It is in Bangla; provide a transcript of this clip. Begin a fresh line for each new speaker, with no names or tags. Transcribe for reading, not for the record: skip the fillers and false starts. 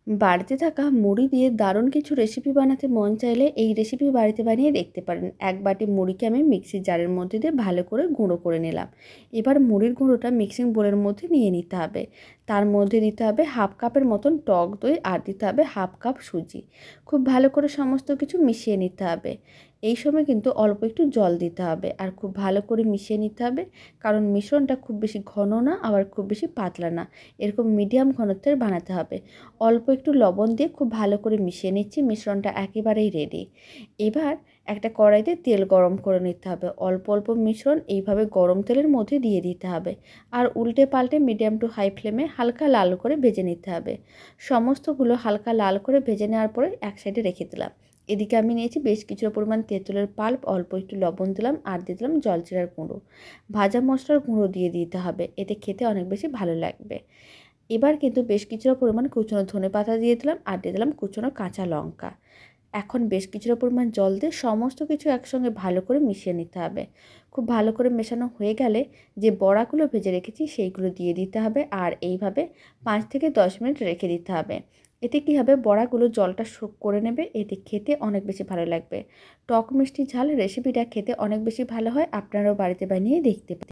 বাড়িতে থাকা মুড়ি দিয়ে দারুণ কিছু রেসিপি বানাতে মন চাইলে এই রেসিপি বাড়িতে বানিয়ে দেখতে পারেন। এক বাটি মুড়িকে আমি মিক্সির জারের মধ্যে দিয়ে ভালো করে গুঁড়ো করে নিলাম। এবার মুড়ির গুঁড়োটা মিক্সিং বোলের মধ্যে নিয়ে নিতে হবে। তার মধ্যে দিতে হবে হাফ কাপের মতন টক দই আর দিতে হবে হাফ কাপ সুজি। খুব ভালো করে সমস্ত কিছু মিশিয়ে নিতে হবে। এই সময় কিন্তু অল্প একটু জল দিতে হবে আর খুব ভালো করে মিশিয়ে নিতে হবে, কারণ মিশ্রণটা খুব বেশি ঘন না আবার খুব বেশি পাতলা না, এরকম মিডিয়াম ঘনত্বের বানাতে হবে। অল্প একটু লবণ দিয়ে খুব ভালো করে মিশিয়ে নিচ্ছি। মিশ্রণটা একেবারেই রেডি। এবার একটা কড়াইতে তেল গরম করে নিতে হবে। অল্প অল্প মিশ্রণ এইভাবে গরম তেলের মধ্যে দিয়ে দিতে হবে আর উল্টে পাল্টে মিডিয়াম টু হাই ফ্লেমে হালকা লাল করে ভেজে নিতে হবে। সমস্তগুলো হালকা লাল করে ভেজে নেওয়ার পরে এক সাইডে রেখে দিলাম। এদিকে আমি নিয়েছি বেশ কিছুটা পরিমাণ তেঁতুলের পাল্প, অল্প একটু লবণ দিলাম আর দিয়ে দিলাম জলজিরার গুঁড়ো। ভাজা মশলার গুঁড়ো দিয়ে দিতে হবে, এতে খেতে অনেক বেশি ভালো লাগবে। এবার কিন্তু বেশ কিছুটা পরিমাণ কুচনো ধনেপাতা দিয়ে দিলাম আর দিয়ে দিলাম কুচনো কাঁচা লঙ্কা। এখন বেশ কিছুটা পরিমাণ জল দিয়ে সমস্ত কিছু একসঙ্গে ভালো করে মিশিয়ে নিতে হবে। খুব ভালো করে মেশানো হয়ে গেলে যে বড়াগুলো ভেজে রেখেছি সেইগুলো দিয়ে দিতে হবে আর এইভাবে 5 থেকে 10 মিনিট রেখে দিতে হবে। এতে কী হবে, বড়াগুলো জলটা শোক করে নেবে, এতে খেতে অনেক বেশি ভালো লাগবে। টক মিষ্টি ঝাল রেসিপিটা খেতে অনেক বেশি ভালো হয়, আপনারাও বাড়িতে বানিয়ে দেখতে পারেন।